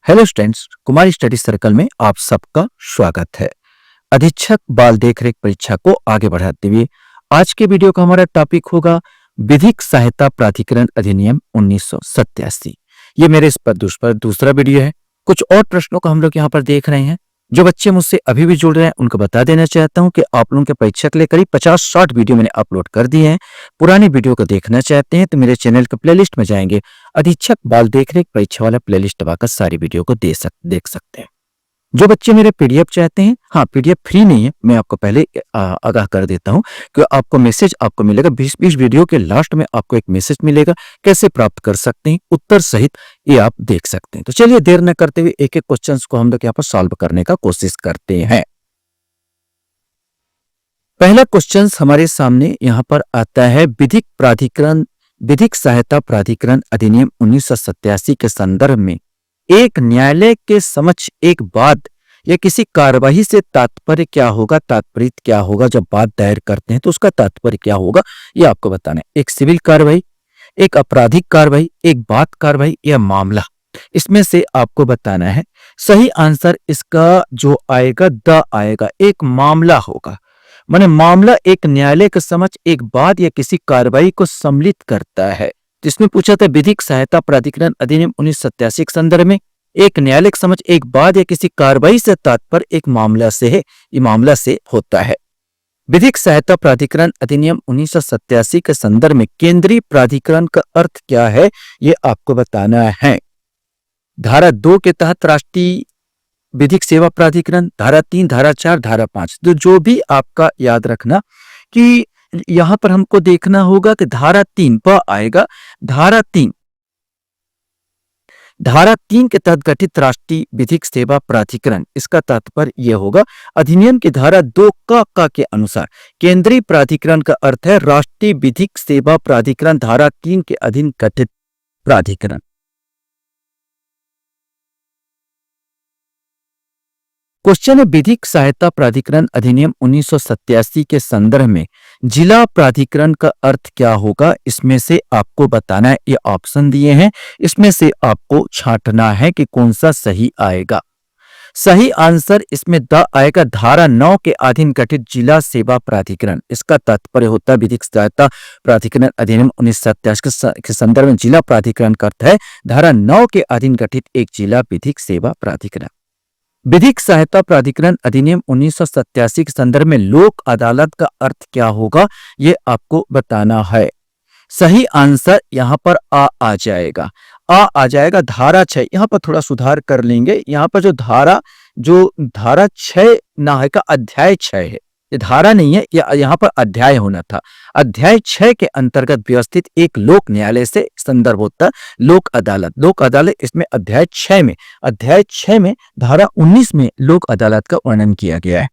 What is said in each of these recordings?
Hello students, Kumar study circle में आप सबका स्वागत है। अधीक्षक बाल देखरेख परीक्षा को आगे बढ़ाते हुए आज के वीडियो का हमारा टॉपिक होगा विधिक सहायता प्राधिकरण अधिनियम 1987। ये मेरे इस पर दूसरा वीडियो है। कुछ और प्रश्नों को हम लोग यहाँ पर देख रहे हैं। जो बच्चे मुझसे अभी भी जुड़ रहे हैं उनको बता देना चाहता हूं कि आप लोगों के परीक्षा के लिए करीब 50-60 वीडियो मैंने अपलोड कर दिए हैं। पुरानी वीडियो को देखना चाहते हैं तो मेरे चैनल के प्लेलिस्ट में जाएंगे, अधीक्षक बाल देखरेख परीक्षा वाला प्लेलिस्ट दबाकर सारी वीडियो को देख सकते हैं। जो बच्चे मेरे पीडीएफ चाहते हैं, हाँ पीडीएफ फ्री नहीं है, मैं आपको पहले आगाह कर देता हूं कि आपको मैसेज आपको मिलेगा 20 वीडियो के लास्ट में आपको एक मैसेज मिलेगा। कैसे प्राप्त कर सकते हैं उत्तर सहित ये आप देख सकते हैं। तो चलिए देर न करते हुए एक एक क्वेश्चन को हम लोग यहाँ पर सॉल्व करने का कोशिश करते हैं। पहला क्वेश्चन हमारे सामने यहाँ पर आता है विधिक सहायता प्राधिकरण अधिनियम 1987 के संदर्भ में एक न्यायालय के समक्ष एक वाद या किसी कार्यवाही से तात्पर्य क्या होगा, तात्पर्य क्या होगा। जब बात दायर करते हैं तो उसका तात्पर्य क्या होगा यह आपको बताना है। एक सिविल कार्रवाई, एक आपराधिक कार्रवाई, एक बात कार्रवाई या मामला, इसमें से आपको बताना है। सही आंसर इसका जो आएगा द आएगा, एक मामला होगा। माने मामला एक न्यायालय के समक्ष एक बात या किसी कार्रवाई को सम्मिलित करता है। जिसमें पूछा था विधिक सहायता प्राधिकरण अधिनियम 1987 के संदर्भ में एक न्यायालय के समक्ष एक बात या किसी कार्रवाई से तात्पर्य एक मामला से है, ये मामला से होता है। विधिक सहायता प्राधिकरण अधिनियम 1987 के संदर्भ में केंद्रीय प्राधिकरण का अर्थ क्या है ये आपको बताना है। धारा 2 के तहत राष्ट्रीय विधिक सेवा प्राधिकरण, धारा 3, धारा 4, धारा 5, तो जो भी आपका याद रखना कि यहां पर हमको देखना होगा कि धारा 3 पर आएगा। धारा 3 के तहत गठित राष्ट्रीय विधिक सेवा प्राधिकरण, इसका तात्पर्य यह होगा अधिनियम की धारा 2 क के अनुसार केंद्रीय प्राधिकरण का अर्थ है राष्ट्रीय विधिक सेवा प्राधिकरण, धारा 3 के अधीन गठित प्राधिकरण। क्वेश्चन है विधिक सहायता प्राधिकरण अधिनियम 1987 के संदर्भ में जिला प्राधिकरण का अर्थ क्या होगा, इसमें से आपको बताना है। ये ऑप्शन दिए हैं, इसमें से आपको छांटना है कि कौन सा सही आएगा। सही आंसर इसमें द आएगा, धारा 9 के अधीन गठित जिला सेवा प्राधिकरण। इसका तात्पर्य होता है विधिक सहायता प्राधिकरण अधिनियम 1987 के संदर्भ में जिला प्राधिकरण का अर्थ है धारा 9 के अधीन गठित एक जिला विधिक सेवा प्राधिकरण। विधिक सहायता प्राधिकरण अधिनियम 1987 के संदर्भ में लोक अदालत का अर्थ क्या होगा ये आपको बताना है। सही आंसर यहां पर आ जाएगा। धारा 6 यहां पर थोड़ा सुधार कर लेंगे। यहां पर जो धारा 6 ना है का अध्याय 6 है, ये धारा नहीं है, यहां पर अध्याय होना था। अध्याय 6 के अंतर्गत व्यवस्थित एक लोक न्यायालय से संदर्भ होता है लोक अदालत। इसमें अध्याय 6 में धारा 19 में लोक अदालत का वर्णन किया गया है।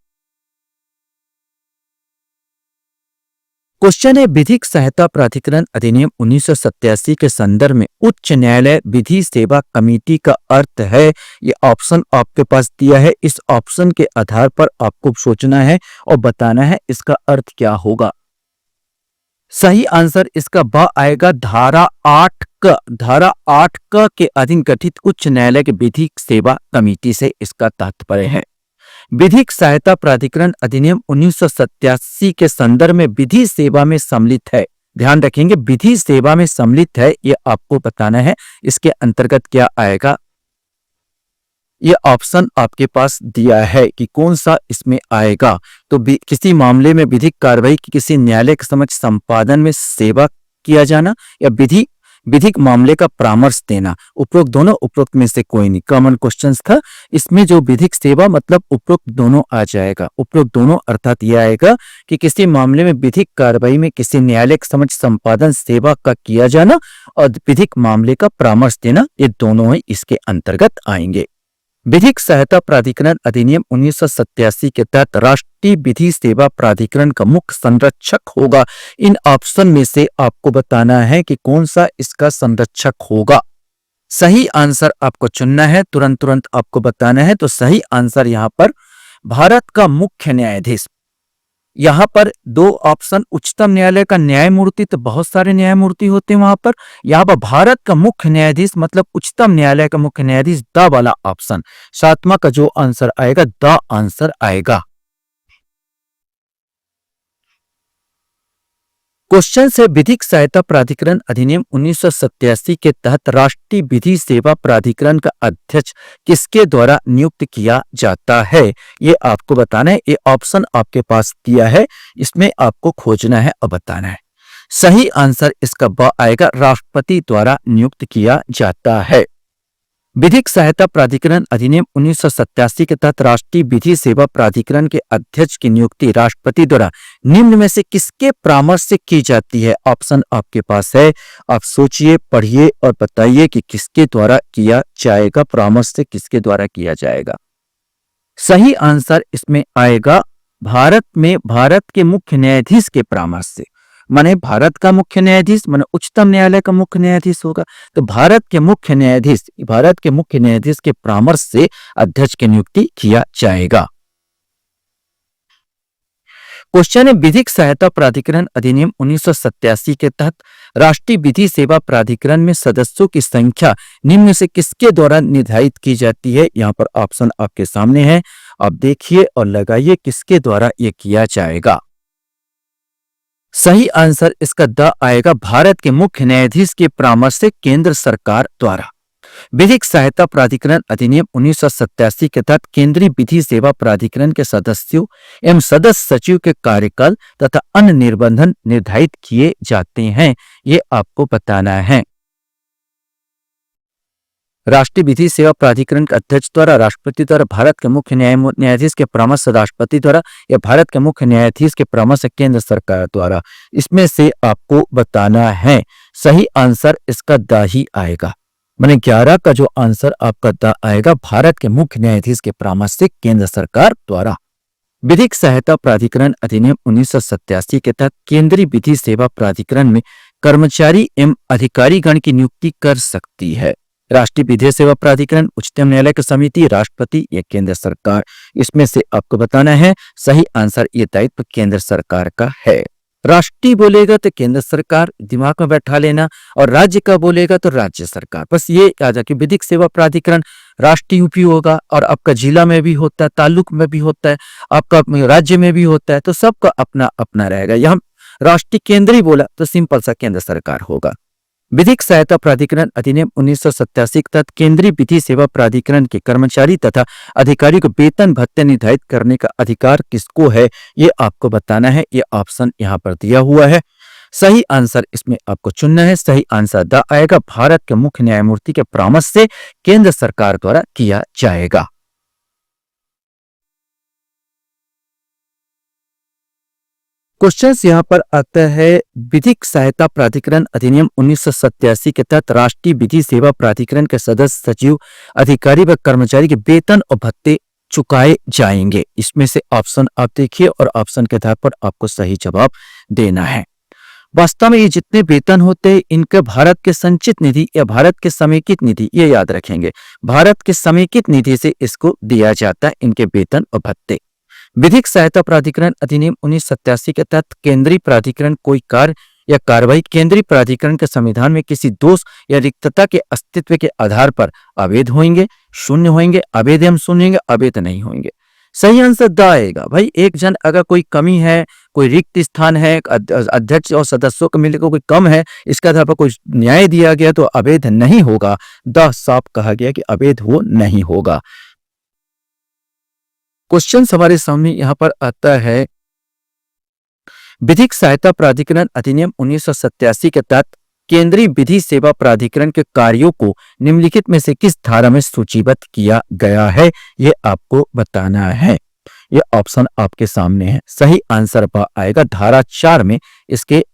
क्वेश्चन है विधिक सहायता प्राधिकरण अधिनियम 1987 के संदर्भ में उच्च न्यायालय विधि सेवा कमेटी का अर्थ है। ये ऑप्शन आपके पास दिया है, इस ऑप्शन के आधार पर आपको सोचना है और बताना है इसका अर्थ क्या होगा। सही आंसर इसका ब आएगा, धारा 8 क के अधीन गठित उच्च न्यायालय के विधिक सेवा कमेटी से इसका तात्पर्य है। विधिक सहायता प्राधिकरण अधिनियम 1987 के संदर्भ में विधि सेवा में सम्मिलित है। ध्यान रखेंगे विधि सेवा में सम्मिलित है, यह आपको बताना है इसके अंतर्गत क्या आएगा। यह ऑप्शन आपके पास दिया है कि कौन सा इसमें आएगा। तो किसी मामले में विधिक कार्रवाई की किसी न्यायालय के समक्ष संपादन में सेवा किया जाना या विधिक मामले का परामर्श देना, उपरोक्त में से कोई नहीं। कॉमन क्वेश्चन था इसमें जो विधिक सेवा मतलब उपरोक्त दोनों आ जाएगा। उपरोक्त दोनों अर्थात यह आएगा कि किसी मामले में विधिक कार्रवाई में किसी न्यायालय के समक्ष संपादन सेवा का किया जाना और विधिक मामले का परामर्श देना, ये दोनों ही इसके अंतर्गत आएंगे। विधिक सहायता प्राधिकरण अधिनियम 1987 के तहत राष्ट्रीय विधि सेवा प्राधिकरण का मुख्य संरक्षक होगा। इन ऑप्शन में से आपको बताना है कि कौन सा इसका संरक्षक होगा। सही आंसर आपको चुनना है, तुरंत आपको बताना है। तो सही आंसर यहां पर भारत का मुख्य न्यायाधीश, यहाँ पर दो ऑप्शन, उच्चतम न्यायालय का न्यायमूर्ति, तो बहुत सारे न्यायमूर्ति होते हैं वहां पर। यहाँ पर भारत का मुख्य न्यायाधीश मतलब उच्चतम न्यायालय का मुख्य न्यायाधीश, द वाला ऑप्शन, सातवां का जो आंसर आएगा द आंसर आएगा। क्वेश्चन से विधिक सहायता प्राधिकरण अधिनियम 1987 के तहत राष्ट्रीय विधि सेवा प्राधिकरण का अध्यक्ष किसके द्वारा नियुक्त किया जाता है, ये आपको बताना है। ये ऑप्शन आपके पास दिया है, इसमें आपको खोजना है और बताना है। सही आंसर इसका ब आएगा, राष्ट्रपति द्वारा नियुक्त किया जाता है। विधिक सहायता प्राधिकरण अधिनियम 1987 के तहत राष्ट्रीय विधि सेवा प्राधिकरण के अध्यक्ष की नियुक्ति राष्ट्रपति द्वारा निम्न में से किसके परामर्श से की जाती है? ऑप्शन आपके पास है, आप सोचिए, पढ़िए और बताइए कि किसके द्वारा किया जाएगा, परामर्श से किसके द्वारा किया जाएगा। सही आंसर इसमें आएगा भारत के मुख्य न्यायाधीश के परामर्श से। माने भारत का मुख्य न्यायाधीश माने उच्चतम न्यायालय का मुख्य न्यायाधीश होगा, तो भारत के मुख्य न्यायाधीश के परामर्श से अध्यक्ष की नियुक्ति किया जाएगा। क्वेश्चन है, विधिक सहायता प्राधिकरण अधिनियम 1987 के तहत राष्ट्रीय विधि सेवा प्राधिकरण में सदस्यों की संख्या निम्न से किसके द्वारा निर्धारित की जाती है? यहाँ पर ऑप्शन आपके सामने है, आप देखिए और लगाइए किसके द्वारा यह किया जाएगा। सही आंसर इसका द आएगा, भारत के मुख्य न्यायाधीश के परामर्श से केंद्र सरकार द्वारा। विधिक सहायता प्राधिकरण अधिनियम 1987 के तहत केंद्रीय विधि सेवा प्राधिकरण के सदस्यों एवं सदस्य सचिव के कार्यकाल तथा अन्य निर्बंधन निर्धारित किए जाते हैं, ये आपको बताना है। राष्ट्रीय विधि सेवा प्राधिकरण के अध्यक्ष द्वारा राष्ट्रपति द्वारा, भारत के मुख्य न्यायाधीश के परामर्श से राष्ट्रपति द्वारा, या भारत के मुख्य न्यायाधीश के परामर्श से केंद्र सरकार द्वारा, इसमें से आपको बताना है। सही आंसर इसका द ही आएगा, माने 11 का जो आंसर आपका द आएगा, भारत के मुख्य न्यायाधीश के परामर्श से केंद्र सरकार द्वारा। विधिक सहायता प्राधिकरण अधिनियम 1987 के तहत केंद्रीय विधि सेवा प्राधिकरण में कर्मचारी एवं अधिकारीगण की नियुक्ति कर सकती है राष्ट्रीय विधि सेवा प्राधिकरण, उच्चतम न्यायालय की समिति, राष्ट्रपति या केंद्र सरकार। इसमें से आपको बताना है। सही आंसर ये दायित्व केंद्र सरकार का है। राष्ट्रीय बोलेगा तो केंद्र सरकार, दिमाग में बैठा लेना, और राज्य का बोलेगा तो राज्य सरकार। बस ये याद रखिए, विधिक सेवा प्राधिकरण राष्ट्रीय उपयोग होगा, और आपका जिला में भी होता है, तालुक में भी होता है, आपका राज्य में भी होता है, तो सबका अपना अपना रहेगा। यहाँ राष्ट्रीय केंद्रीय बोला तो सिंपल सा केंद्र सरकार होगा। विधिक सहायता प्राधिकरण अधिनियम 1987 के तहत केंद्रीय विधि सेवा प्राधिकरण के कर्मचारी तथा अधिकारी को वेतन भत्ते निर्धारित करने का अधिकार किसको है, ये आपको बताना है। ये ऑप्शन यहाँ पर दिया हुआ है। सही आंसर इसमें आपको चुनना है। सही आंसर द आएगा, भारत के मुख्य न्यायमूर्ति के परामर्श से केंद्र सरकार द्वारा किया जाएगा। क्वेश्चन यहाँ पर आता है, विधिक सहायता प्राधिकरण अधिनियम 1987 के तहत राष्ट्रीय विधि सेवा प्राधिकरण के सदस्य, सचिव, अधिकारी व कर्मचारी के वेतन और भत्ते चुकाए जाएंगे। इसमें से ऑप्शन आप देखिए और ऑप्शन के आधार पर आपको सही जवाब देना है। वास्तव में ये जितने वेतन होते हैं, इनके भारत के संचित निधि या भारत के समेकित निधि, ये याद रखेंगे, भारत के समेकित निधि से इसको दिया जाता है, इनके वेतन और भत्ते। विधिक सहायता प्राधिकरण अधिनियम 1987 के तहत केंद्रीय प्राधिकरण कोई कार्य या कार्रवाई केंद्रीय प्राधिकरण के संविधान में किसी दोष या रिक्तता के अस्तित्व के आधार पर अवैध होंगे, शून्य होंगे, अवैध एवं शून्य होंगे, अवैध नहीं होंगे। सही आंसर द आएगा। भाई एक जन अगर कोई कमी है, कोई रिक्त स्थान है, अध्यक्ष और सदस्यों को मिलकर कोई कम है, इसके आधार पर कोई न्याय दिया गया तो अवैध नहीं होगा। द साफ कहा गया कि अवैध वो नहीं होगा। क्वेश्चन हमारे सामने यहां पर आता है, विधिक सहायता प्राधिकरण अधिनियम 1987 के तहत केंद्रीय विधि सेवा प्राधिकरण के कार्यों को निम्नलिखित में से किस धारा में सूचीबद्ध किया गया है, यह आपको बताना है। यह ऑप्शन आपके सामने है। सही आंसर आएगा, धारा 4 में इसके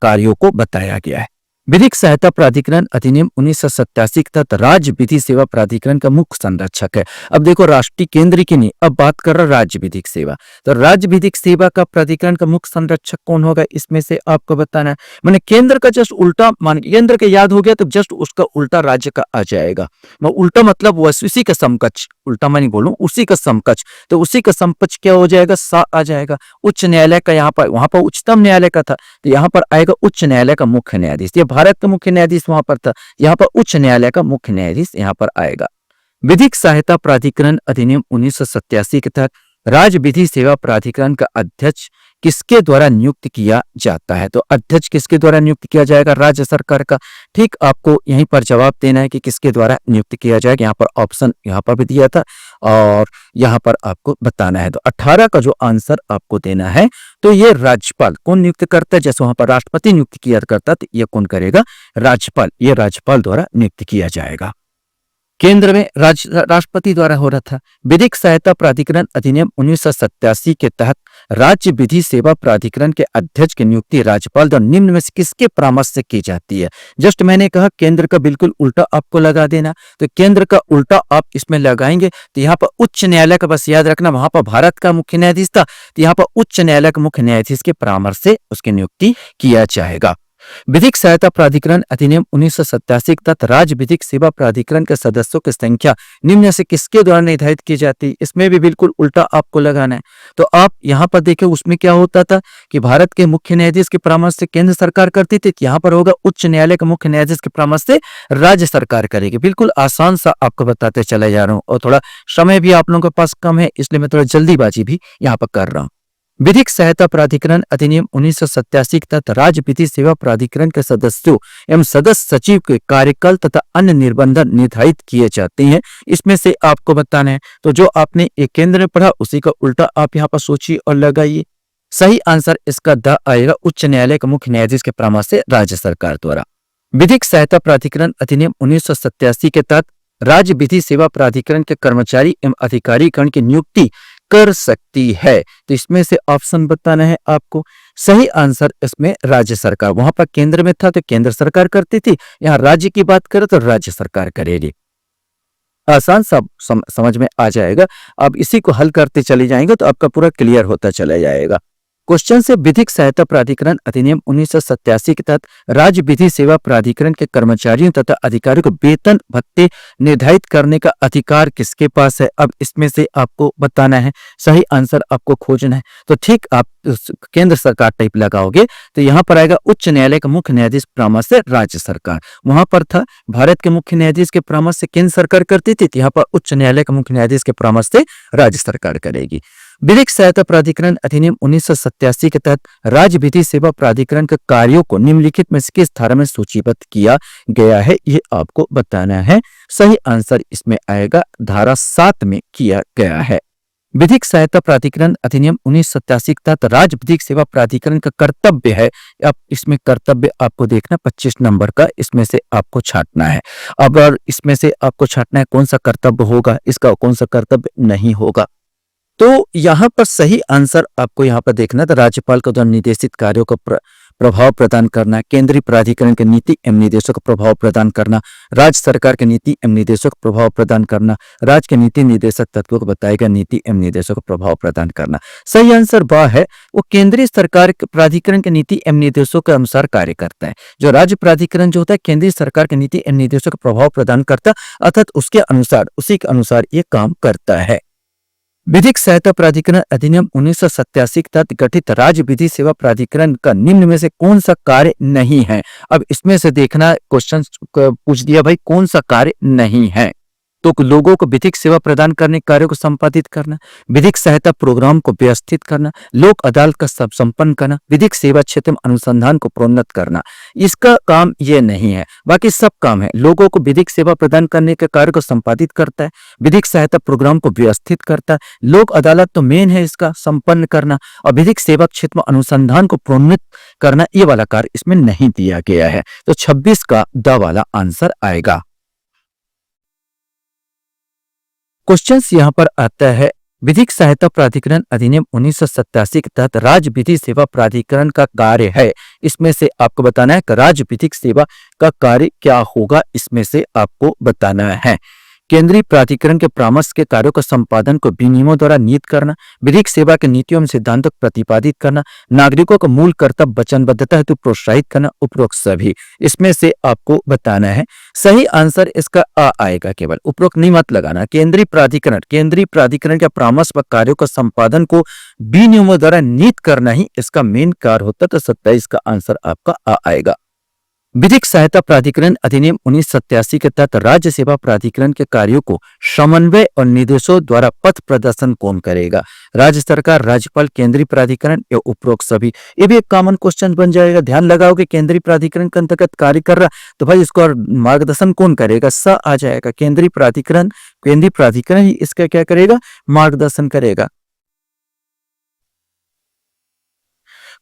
कार्यों को बताया गया है। विधिक सहायता प्राधिकरण अधिनियम 1987 के तहत राज्य विधि सेवा प्राधिकरण का मुख्य संरक्षक है। अब देखो राष्ट्रीय केंद्र की नहीं, अब बात कर रहा राज्य विधिक सेवा। तो राज्य विधिक सेवा का प्राधिकरण का मुख्य संरक्षक कौन होगा, इसमें से आपको बताना है। मैंने केंद्र का जस्ट उल्टा मान, केंद्र के याद हो गया तो जस्ट उसका उल्टा राज्य का आ जाएगा। मैं उल्टा मतलब उसी का समकक्ष, उल्टा मैं नहीं बोलूं, उसी का समकक्ष। तो उसी का समकक्ष क्या हो जाएगा, सा आ जाएगा। उच्च न्यायालय का यहाँ पर, वहां पर उच्चतम न्यायालय का था, तो यहाँ पर आएगा उच्च न्यायालय का मुख्य न्यायाधीश। ये भारत का मुख्य न्यायाधीश वहां पर था, यहाँ पर उच्च न्यायालय का मुख्य न्यायाधीश यहाँ पर आएगा। विधिक सहायता प्राधिकरण अधिनियम 1987 के तहत राज्य विधि सेवा प्राधिकरण का अध्यक्ष किसके द्वारा नियुक्त किया जाता है? तो अध्यक्ष किसके द्वारा नियुक्त किया जाएगा? राज्य सरकार का। ठीक, आपको यहीं पर जवाब देना है कि किसके द्वारा नियुक्त किया जाएगा। यहाँ पर ऑप्शन यहाँ पर भी दिया था और यहाँ पर आपको बताना है। तो 18 का जो आंसर आपको देना है, तो ये राज्यपाल कौन नियुक्त करता है? जैसे वहां पर राष्ट्रपति नियुक्त किया करता है, तो ये कौन करेगा? राज्यपाल। ये राज्यपाल द्वारा नियुक्त किया जाएगा। केंद्र में राष्ट्रपति द्वारा हो रहा था। विधिक सहायता प्राधिकरण अधिनियम 1987 के तहत राज्य विधि सेवा प्राधिकरण के अध्यक्ष की नियुक्ति राज्यपाल द्वारा निम्न में से किसके परामर्श से की जाती है? जस्ट मैंने कहा केंद्र का बिल्कुल उल्टा आपको लगा देना, तो केंद्र का उल्टा आप इसमें लगाएंगे तो यहाँ पर उच्च न्यायालय का, बस याद रखना वहां पर भारत का मुख्य न्यायाधीश था, तो यहाँ पर उच्च न्यायालय के मुख्य न्यायाधीश के परामर्श से उसकी नियुक्ति किया जाएगा। विधिक सहायता प्राधिकरण अधिनियम 1987 के तहत राज्य विधिक सेवा प्राधिकरण के सदस्यों की संख्या निम्न से किसके द्वारा निर्धारित की जाती है? इसमें भी बिल्कुल उल्टा आपको लगाना है। तो आप यहाँ पर देखिए उसमें क्या होता था कि भारत के मुख्य न्यायाधीश के परामर्श से केंद्र सरकार करती थी, यहाँ पर होगा उच्च न्यायालय के मुख्य न्यायाधीश के परामर्श से राज्य सरकार करेगी। बिल्कुल आसान सा आपको बताते चले जा रहा हूँ, और थोड़ा समय भी आप लोगों के पास कम है, इसलिए मैं थोड़ा जल्दीबाजी भी यहाँ पर कर रहा हूँ। विधिक सहायता प्राधिकरण अधिनियम 1987 के तहत राज्य विधि सेवा प्राधिकरण के सदस्यों एवं सदस्य सचिव के कार्यकाल तथा अन्य निर्बंधन निर्धारित किए जाते हैं। इसमें से आपको बताना है, तो जो आपने एक केंद्र में पढ़ा उसी का उल्टा आप यहाँ पर सोचिए और लगाइए। सही आंसर इसका द आएगा, उच्च न्यायालय के मुख्य न्यायाधीश के परामर्श से राज्य सरकार द्वारा। विधिक सहायता प्राधिकरण अधिनियम 1987 के तहत राज्य विधि सेवा प्राधिकरण के कर्मचारी एवं अधिकारीगण की नियुक्ति कर सकती है, तो इसमें से ऑप्शन बताना है आपको। सही आंसर इसमें राज्य सरकार। वहां पर केंद्र में था तो केंद्र सरकार करती थी, यहाँ राज्य की बात करें तो राज्य सरकार करेगी। आसान सब समझ में आ जाएगा। अब इसी को हल करते चले जाएंगे तो आपका पूरा क्लियर होता चला जाएगा। क्वेश्चन से विधिक सहायता प्राधिकरण अधिनियम 1987 के तहत राज्य विधि सेवा प्राधिकरण के कर्मचारियों तथा अधिकारियों को वेतन भत्ते निर्धारित करने का अधिकार किसके पास है? अब इसमें से आपको बताना है, सही आंसर आपको खोजना है। तो ठीक आप केंद्र सरकार टाइप लगाओगे तो यहाँ पर आएगा उच्च न्यायालय का मुख्य न्यायाधीश परामर्श से राज्य सरकार। वहां पर था भारत के मुख्य न्यायाधीश के परामर्श से केंद्र सरकार करती थी, यहाँ पर उच्च न्यायालय का मुख्य न्यायाधीश के परामर्श से राज्य सरकार करेगी। विधिक सहायता प्राधिकरण अधिनियम 1987 के तहत राज्य विधि सेवा प्राधिकरण के कार्यों को निम्नलिखित में से किस धारा में सूचीबद्ध किया गया है? ये आपको बताना है। सही आंसर इसमें आएगा धारा 7 में किया गया है। विधिक सहायता प्राधिकरण अधिनियम 1987 के तहत राज्य विधिक सेवा प्राधिकरण का कर्तव्य है। अब इसमें कर्तव्य आपको देखना 25 नंबर का, इसमें से आपको छांटना है। अब और इसमें से आपको छांटना है कौन सा कर्तव्य होगा, इसका कौन सा कर्तव्य नहीं होगा। तो यहाँ पर सही आंसर आपको यहाँ पर देखना था, राज्यपाल के द्वारा निर्देशित कार्यों को प्रभाव प्रदान करना, केंद्रीय प्राधिकरण के नीति एवं निर्देशों को प्रभाव प्रदान करना, राज्य सरकार के नीति एवं निर्देशों को प्रभाव प्रदान करना, राज्य के नीति निर्देशक तत्वों को बताएगा नीति एवं निर्देशों को प्रभाव प्रदान करना। सही आंसर वह है वो केंद्रीय सरकार प्राधिकरण के नीति एवं निर्देशों के अनुसार कार्य करता है। जो राज्य प्राधिकरण जो होता है केंद्रीय सरकार के नीति एवं निर्देशों को प्रभाव प्रदान करता है, अर्थात उसके अनुसार, उसी के अनुसार ये काम करता है। विधिक सहायता प्राधिकरण अधिनियम 1987 के तहत गठित राज्य विधि सेवा प्राधिकरण का निम्न में से कौन सा कार्य नहीं है? अब इसमें से देखना, क्वेश्चन पूछ दिया भाई कौन सा कार्य नहीं है, तो लोगों को विधिक सेवा प्रदान करने के कार्यों को संपादित करना, विधिक सहायता प्रोग्राम को व्यवस्थित करना, लोक अदालत का सब संपन्न करना, विधिक सेवा क्षेत्र में अनुसंधान को प्रोन्नत करना, इसका काम ये नहीं है। बाकी सब काम है। लोगों को विधिक सेवा प्रदान करने के कार्य को संपादित करता है, विधिक सहायता प्रोग्राम को व्यवस्थित करता है, लोक अदालत तो मेन है इसका संपन्न करना, और विधिक सेवा क्षेत्र में अनुसंधान को प्रोन्नत करना, ये वाला कार्य इसमें नहीं दिया गया है। तो 26 का द वाला आंसर आएगा। क्वेश्चन यहाँ पर आता है विधिक सहायता प्राधिकरण अधिनियम 1987 के तहत राज्य विधि सेवा प्राधिकरण का कार्य है। इसमें से आपको बताना है कि राज्य विधिक सेवा का कार्य क्या होगा, इसमें से आपको बताना है। केंद्रीय प्राधिकरण के परामर्श के कार्यों का संपादन को विनियमों द्वारा नियत करना, विधिक सेवा के नीतियों एवं सिद्धांतों को प्रतिपादित करना, नागरिकों को मूल कर्तव्य वचनबद्धता हेतु प्रोत्साहित करना, उपरोक्त सभी। इसमें से आपको बताना है। सही आंसर इसका आ आएगा, केवल उपरोक्त नहीं मत लगाना। केंद्रीय प्राधिकरण के परामर्श व कार्यों का संपादन को विनियमों द्वारा नियत करना ही इसका मेन कार्य होता है, तो 27 का आंसर आपका आ आएगा। विधिक सहायता प्राधिकरण अधिनियम 1987 के तहत राज्य सेवा प्राधिकरण के कार्यों को समन्वय और निर्देशों द्वारा पथ प्रदर्शन कौन करेगा? राज्य सरकार, राज्यपाल, केंद्रीय प्राधिकरण या उपरोक्त सभी। ये भी एक कॉमन क्वेश्चन बन जाएगा। ध्यान लगाओ कि केंद्रीय प्राधिकरण के अंतर्गत कार्य कर रहा, तो भाई इसको मार्गदर्शन कौन करेगा? स आ जाएगा। केंद्रीय प्राधिकरण ही इसका क्या करेगा? मार्गदर्शन करेगा।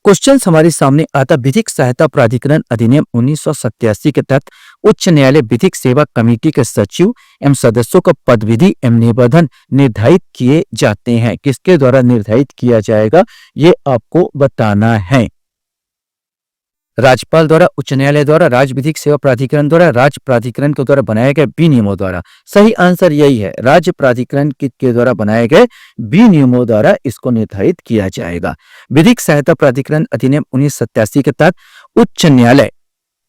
क्वेश्चन हमारे सामने आता, विधिक सहायता प्राधिकरण अधिनियम 1987 के तहत उच्च न्यायालय विधिक सेवा कमेटी के सचिव एवं सदस्यों का पदविधि एवं निबंधन निर्धारित किए जाते हैं। किसके द्वारा निर्धारित किया जाएगा, ये आपको बताना है। राज्यपाल द्वारा, उच्च न्यायालय द्वारा, राज्य विधिक सेवा प्राधिकरण द्वारा, राज्य प्राधिकरण के द्वारा बनाए गए विनियमों द्वारा। सही आंसर यही है, राज्य प्राधिकरण के द्वारा बनाए गए विनियमों द्वारा इसको निर्धारित किया जाएगा। विधिक सहायता प्राधिकरण अधिनियम 1987 के तहत उच्च न्यायालय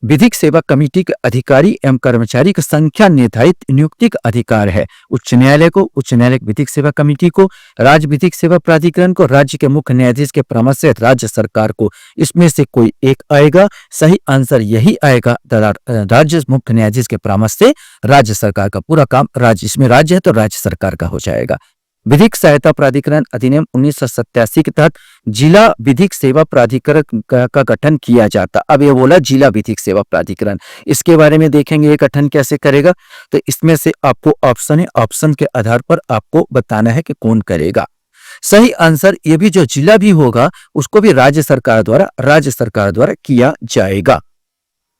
विधिक सेवा कमेटी के अधिकारी एवं कर्मचारी की संख्या निर्धारित नियुक्ति का अधिकार है। उच्च न्यायालय को, उच्च न्यायालय विधिक सेवा कमेटी को, राज्य विधिक सेवा प्राधिकरण को, राज्य के मुख्य न्यायाधीश के परामर्श से राज्य सरकार को। इसमें से कोई एक आएगा। सही आंसर यही आएगा, राज्य मुख्य न्यायाधीश के परामर्श से राज्य सरकार का पूरा काम राज्य, इसमें राज्य है तो राज्य सरकार का हो जाएगा। विधिक सहायता प्राधिकरण अधिनियम 1987 के तहत जिला विधिक सेवा प्राधिकरण का गठन किया जाता। अब ये बोला जिला विधिक सेवा प्राधिकरण, इसके बारे में देखेंगे ये गठन कैसे करेगा। तो इसमें से आपको ऑप्शन है, ऑप्शन के आधार पर आपको बताना है कि कौन करेगा। सही आंसर ये भी, जो जिला भी होगा उसको भी राज्य सरकार द्वारा किया जाएगा।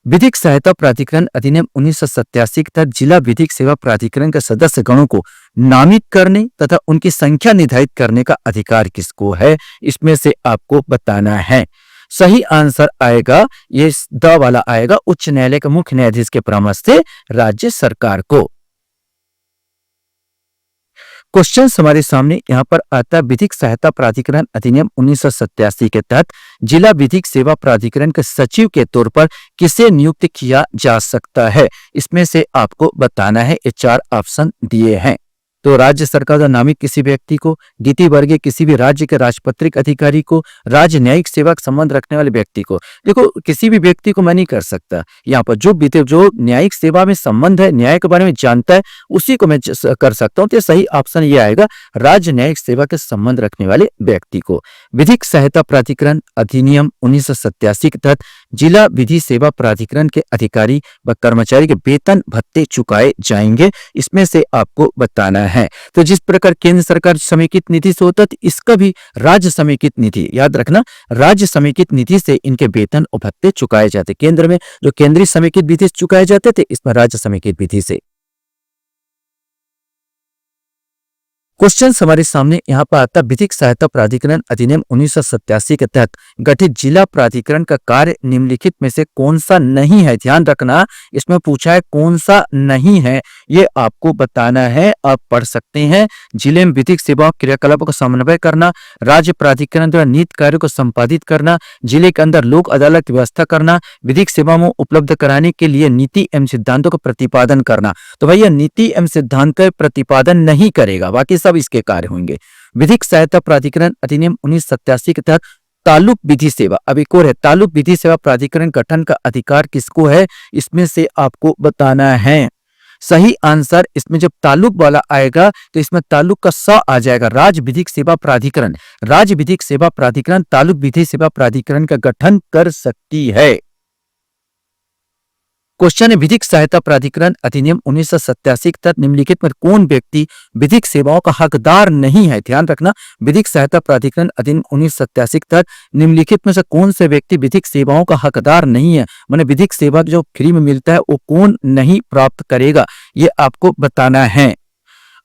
विधिक सहायता प्राधिकरण अधिनियम 1987 के तहत जिला विधिक सेवा प्राधिकरण के सदस्य गणों को नामित करने तथा उनकी संख्या निर्धारित करने का अधिकार किसको है, इसमें से आपको बताना है। सही आंसर आएगा, ये द वाला आएगा, उच्च न्यायालय के मुख्य न्यायाधीश के परामर्श से राज्य सरकार को। क्वेश्चन हमारे सामने यहाँ पर आता है, विधिक सहायता प्राधिकरण अधिनियम 1987 के तहत जिला विधिक सेवा प्राधिकरण के सचिव के तौर पर किसे नियुक्त किया जा सकता है? इसमें से आपको बताना है। ये 4 ऑप्शन दिए हैं। तो राज्य सरकार द्वारा नामित किसी व्यक्ति को, द्वितीय वर्गीय किसी भी राज्य के राजपत्रित अधिकारी को, राज्य न्यायिक सेवा का संबंध रखने वाले व्यक्ति को। देखो, किसी भी व्यक्ति को मैं नहीं कर सकता, यहाँ पर जो न्यायिक सेवा में संबंध है, न्याय के बारे में जानता है, उसी को मैं कर सकता हूँ। तो सही ऑप्शन ये आएगा, राज्य न्यायिक सेवा के संबंध रखने वाले व्यक्ति को। विधिक सहायता प्राधिकरण अधिनियम 1987 के तहत जिला विधि सेवा प्राधिकरण के अधिकारी व कर्मचारी के वेतन भत्ते चुकाए जाएंगे। इसमें से आपको बताना है। तो जिस प्रकार केंद्र सरकार समेकित निधि से होता है, इसका भी राज्य समेकित निधि, याद रखना, राज्य समेकित निधि से इनके वेतन और भत्ते चुकाए जाते। केंद्र में जो केंद्रीय समेकित विधि से चुकाए जाते थे, इसमें राज्य समेकित विधि से। क्वेश्चन हमारे सामने यहाँ पर आता, विधिक सहायता प्राधिकरण अधिनियम 1987 के तहत गठित जिला प्राधिकरण का कार्य निम्नलिखित में से कौन सा नहीं है? ध्यान रखना, इसमें पूछा है कौन सा नहीं है, ये आपको बताना है। आप पढ़ सकते हैं। जिले में विधिक सेवाओं क्रियाकलापों का समन्वय करना, राज्य प्राधिकरण द्वारा नियत कार्यों को संपादित करना, जिले के अंदर लोक अदालत व्यवस्था करना, विधिक सेवाओं उपलब्ध कराने के लिए नीति एवं सिद्धांतों का प्रतिपादन करना। तो भैया नीति एवं सिद्धांत का प्रतिपादन नहीं करेगा, बाकी सब इसके कार्य होंगे। विधिक सहायता प्राधिकरण अधिनियम 1987 के तहत तालुक विधि सेवा, अब एक और है, तालुक विधि सेवा प्राधिकरण गठन का अधिकार किसको है? इसमें से आपको बताना है। सही आंसर, इसमें जब तालुक वाला आएगा तो इसमें तालुक का स आ जाएगा। राज्य विधिक सेवा प्राधिकरण, राज्य विधिक सेवा प्राधिकरण तालुक विधि सेवा प्राधिकरण का गठन कर सकती है। क्वेश्चन है, विधिक सहायता प्राधिकरण अधिनियम 1987 के तहत निम्नलिखित में कौन व्यक्ति विधिक सेवाओं का हकदार नहीं है? ध्यान रखना, विधिक सहायता प्राधिकरण अधिनियम 1987 के तहत निम्नलिखित में से कौन से व्यक्ति विधिक सेवाओं का हकदार नहीं है? माने विधिक सेवा जो फ्री में मिलता है वो कौन नहीं प्राप्त करेगा, ये आपको बताना है।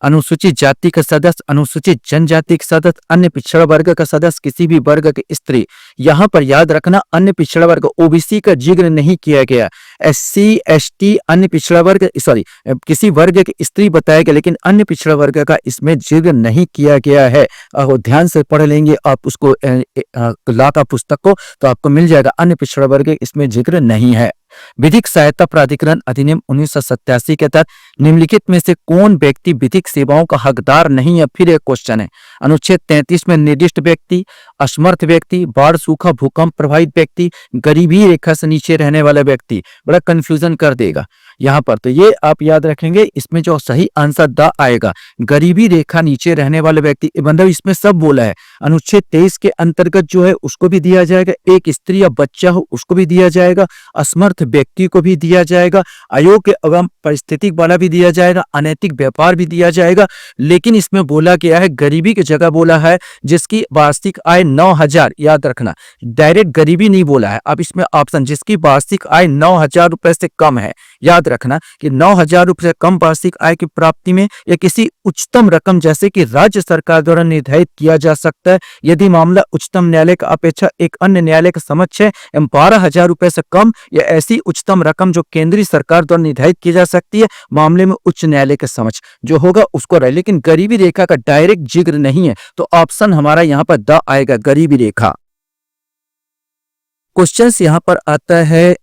अनुसूचित जाति का सदस्य, अनुसूचित जनजाति का सदस्य, अन्य पिछड़ा वर्ग का सदस्य, किसी भी वर्ग की स्त्री। यहाँ पर याद रखना अन्य पिछड़ा वर्ग ओबीसी का जिक्र नहीं किया गया। एससी एसटी अन्य पिछड़ा वर्ग किसी वर्ग की स्त्री बताया गया, लेकिन अन्य पिछड़ा वर्ग का इसमें जिक्र नहीं किया गया है। ध्यान से पढ़ लेंगे आप उसको ला का पुस्तक को, तो आपको मिल जाएगा अन्य पिछड़ा वर्ग इसमें जिक्र नहीं है। विधिक सहायता प्राधिकरण अधिनियम 1987 के तहत निम्नलिखित में से कौन व्यक्ति विधिक सेवाओं का हकदार नहीं है? फिर एक क्वेश्चन है। अनुच्छेद 33 में निर्दिष्ट व्यक्ति, असमर्थ व्यक्ति, बाढ़ सूखा भूकंप प्रभावित व्यक्ति, गरीबी रेखा से नीचे रहने वाला व्यक्ति, बड़ा कंफ्यूजन कर देगा यहाँ पर। तो ये आप याद रखेंगे, इसमें जो सही आंसर द आएगा गरीबी रेखा नीचे रहने वाले व्यक्ति, मतलब इसमें सब बोला है। अनुच्छेद 23 के अंतर्गत जो है उसको भी दिया जाएगा, एक स्त्री या बच्चा हो उसको भी दिया जाएगा, असमर्थ व्यक्ति को भी दिया जाएगा, अयोग्य एवं परिस्थितिक वाला भी दिया जाएगा, अनैतिक व्यापार भी दिया जाएगा। लेकिन इसमें बोला गया है गरीबी की जगह बोला है जिसकी वार्षिक आय 9,000, याद रखना डायरेक्ट गरीबी नहीं बोला है। अब इसमें ऑप्शन जिसकी वार्षिक आय 9,000 रुपए से कम है, याद रखना कि 9,000 रुपए से कम वार्षिक आय की प्राप्ति में या किसी उच्चतम रकम जैसे कि राज्य सरकार द्वारा निर्धारित किया जा सकता है यदि मामला उच्चतम न्यायालय का अपेक्षा एक अन्य न्यायालय के समक्ष है, 12,000 रुपए से कम या ऐसी उच्चतम रकम जो केंद्रीय सरकार द्वारा निर्धारित की जा सकती है मामले में उच्च न्यायालय के समक्ष जो होगा उसको रहे। लेकिन गरीबी रेखा का डायरेक्ट जिक्र नहीं है, तो ऑप्शन हमारा यहाँ पर द आएगा, गरीबी रेखा। क्वेश्चन यहाँ पर आता है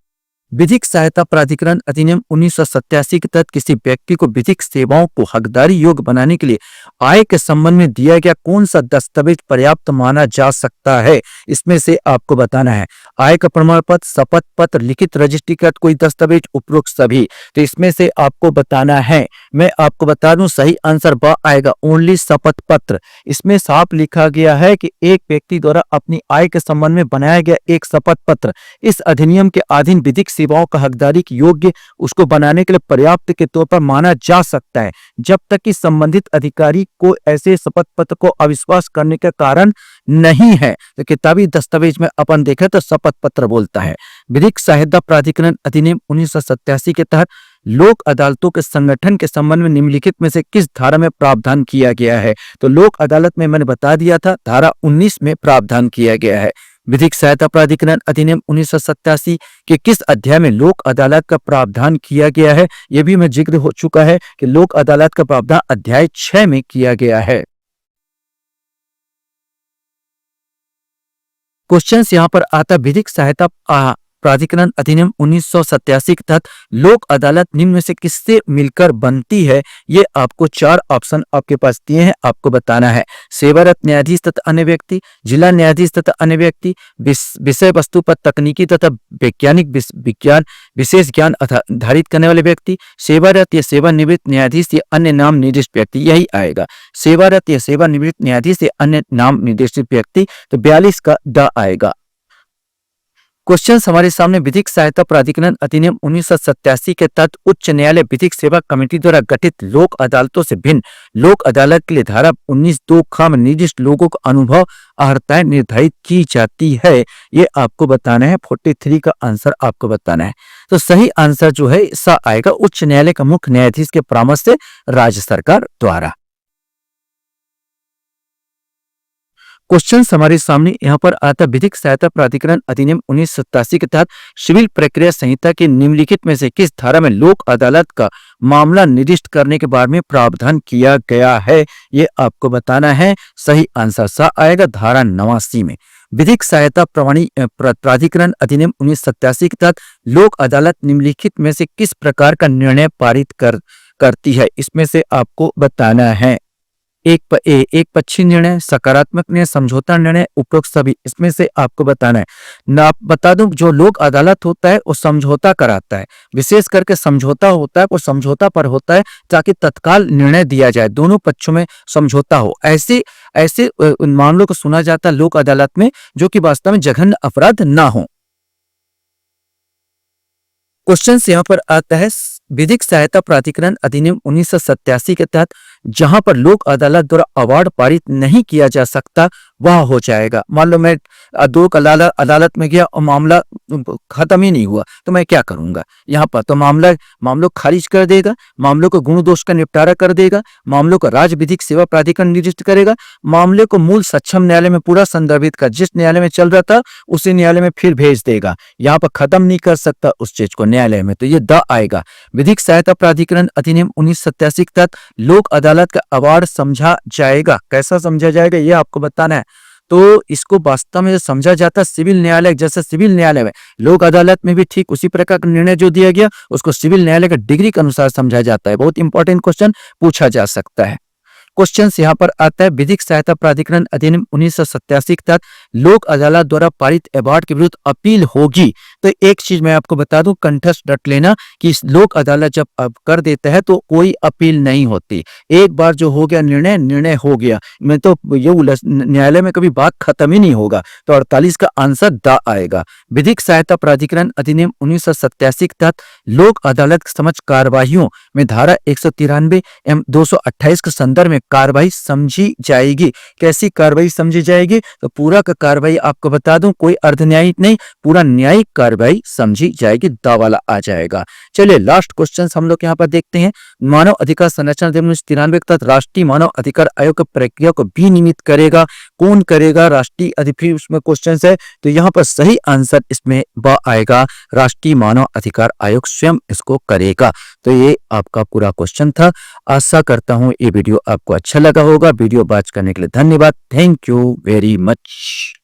विधिक सहायता प्राधिकरण अधिनियम 1987 के तहत किसी व्यक्ति को विधिक सेवाओं को हकदारी योग्य बनाने के लिए आय के संबंध में दिया गया कौन सा दस्तावेज पर्याप्त माना जा सकता है? इसमें से आपको बताना है आय का प्रमाण पत्र, शपथ पत्र, लिखित रजिस्ट्रीकृत कोई दस्तावेज, उपरोक्त सभी। तो इसमें से आपको बताना है, मैं आपको बता दूं सही आंसर ब आएगा, ओनली शपथ पत्र। इसमें साफ लिखा गया है कि एक व्यक्ति द्वारा अपनी आय के संबंध में बनाया गया एक शपथ पत्र इस अधिनियम के अधीन विधिक सेवाओं का हकदारी के योग्य उसको बनाने के लिए पर्याप्त के तौर पर माना जा सकता है, जब तक कि संबंधित अधिकारी को ऐसे शपथ पत्र को अविश्वास करने का कारण नहीं है। तो किताबी दस्तावेज में अपन देखें तो शपथ पत्र बोलता है। विधिक सहायता प्राधिकरण अधिनियम 1987 के तहत लोक अदालतों के संगठन के संबंध में निम्नलिखित में से किस धारा में प्रावधान किया गया है? तो लोक अदालत में मैंने बता दिया था धारा 19 में प्रावधान किया गया है। विधिक सहायता प्राधिकरण अधिनियम 1987 के किस अध्याय में लोक अदालत का प्रावधान किया गया है? यह भी मैं जिक्र हो चुका है कि लोक अदालत का प्रावधान अध्याय 6 में किया गया है। क्वेश्चन यहाँ पर आता विधिक सहायता प्राधिकरण अधिनियम 1987 के तहत लोक अदालत निम्न में से किससे मिलकर बनती है? ये आपको 4 ऑप्शन आपके पास दिए हैं, आपको बताना है। सेवारत न्यायाधीश तथा अन्य व्यक्ति, जिला न्यायाधीश तथा अन्य व्यक्ति, विषय वस्तु पर तकनीकी तथा वैज्ञानिक विज्ञान विशेष ज्ञान आधारित करने वाले व्यक्ति, सेवारत या सेवानिवृत्त न्यायाधीश या अन्य नाम निर्दिष्ट व्यक्ति, यही आएगा सेवारत या सेवानिवृत्त न्यायाधीश या अन्य नाम निर्दिष्ट व्यक्ति। तो 42 का द आएगा। क्वेश्चन हमारे सामने विधिक सहायता प्राधिकरण अधिनियम 1987 के तहत उच्च न्यायालय विधिक सेवा कमेटी द्वारा गठित लोक अदालतों से भिन्न लोक अदालत के लिए धारा 19(2) ख में निर्दिष्ट लोगों का अनुभव अर्हताएं निर्धारित की जाती है। ये आपको बताना है, 43 का आंसर आपको बताना है। तो सही आंसर जो है सा आएगा, उच्च न्यायालय का मुख्य न्यायाधीश के परामर्श से राज्य सरकार द्वारा। क्वेश्चन हमारे सामने यहाँ पर आता विधिक सहायता प्राधिकरण अधिनियम 1987 के तहत सिविल प्रक्रिया संहिता के निम्नलिखित में से किस धारा में लोक अदालत का मामला निर्दिष्ट करने के बारे में प्रावधान किया गया है? ये आपको बताना है। सही आंसर सा आएगा, धारा 89 में। विधिक सहायता प्राधिकरण अधिनियम 1987 के तहत लोक अदालत निम्नलिखित में से किस प्रकार का निर्णय पारित करती है? इसमें से आपको बताना है एक पक्षी निर्णय, सकारात्मक निर्णय, समझौता निर्णय, उपरोक्त सभी। इसमें से आपको बताना है ना। बता दूं जो लोक अदालत होता है वो समझौता कराता है, विशेष करके समझौता होता है वो समझौता पर होता है ताकि तत्काल निर्णय दिया जाए, दोनों पक्षों में समझौता हो। ऐसे मामलों को सुना जाता है लोक अदालत में जो कि वास्तव में जघन्य अपराध ना हो। क्वेश्चन यहाँ पर आता है विधिक सहायता प्राधिकरण अधिनियम 1987 के तहत जहां पर लोक अदालत द्वारा अवार्ड पारित नहीं किया जा सकता वह हो जाएगा। मान लो मैं लोक अदालत में गया और मामला खत्म ही नहीं हुआ तो मैं क्या करूंगा? यहाँ पर तो मामलों खारिज कर देगा, मामलों को गुण दोष का निपटारा कर देगा, मामलों को राज्य विधिक सेवा प्राधिकरण निर्दिष्ट करेगा, मामले को मूल सक्षम न्यायालय में पूरा संदर्भित कर, जिस न्यायालय में चल रहा था उसी न्यायालय में फिर भेज देगा। यहाँ पर खत्म नहीं कर सकता उस चीज को न्यायालय में, तो ये द आएगा। विधिक सहायता प्राधिकरण अधिनियम 1987 के तहत लोक अदालत का अवार्ड समझा जाएगा। कैसा समझा जाएगा ये आपको बताना है। तो इसको वास्तव में समझा जाता है सिविल न्यायालय, जैसे सिविल न्यायालय में लोक अदालत में भी ठीक उसी प्रकार का निर्णय जो दिया गया उसको सिविल न्यायालय का डिग्री के अनुसार समझा जाता है। बहुत इंपॉर्टेंट क्वेश्चन पूछा जा सकता है। क्वेश्चन यहाँ पर आता है, विधिक सहायता प्राधिकरण अधिनियम 1987 के तहत लोक अदालत द्वारा पारित अवार्ड के विरुद्ध अपील होगी। तो एक चीज मैं आपको बता दूं, कंठस्थ रट लेना कि इस लोक अदालत जब अब कर देता है तो कोई अपील नहीं होती। एक बार जो हो गया निर्णय हो गया, मैं तो ये न्यायालय में कभी बात खत्म ही नहीं होगा। तो 48 का आंसर द आएगा। विधिक सहायता प्राधिकरण अधिनियम 1987 के तहत लोक अदालत समझ कार्यवाहियों में धारा 193 एवं 228 के संदर्भ में कार्रवाई समझी जाएगी। कैसी कार्रवाई समझी जाएगी? तो पूरा का कार्रवाई आपको बता दूं, कोई अर्ध न्यायिक नहीं, पूरा न्यायिक कार्रवाई समझी जाएगी। द वाला आ जाएगा। चलिए लास्ट क्वेश्चन हम लोग यहाँ पर देखते हैं। मानव अधिकार संरक्षण अधिनियम 1993 के तहत राष्ट्रीय मानव अधिकार आयोग की प्रक्रिया को विनियमित करेगा। कौन करेगा? राष्ट्रीय अधिकार, उसमें क्वेश्चन है तो यहाँ पर सही आंसर इसमें ब आएगा। राष्ट्रीय मानव अधिकार आयोग स्वयं इसको करेगा। तो ये आपका पूरा क्वेश्चन था। आशा करता हूं ये वीडियो आपको अच्छा लगा होगा। वीडियो वॉच करने के लिए धन्यवाद। Thank you very much.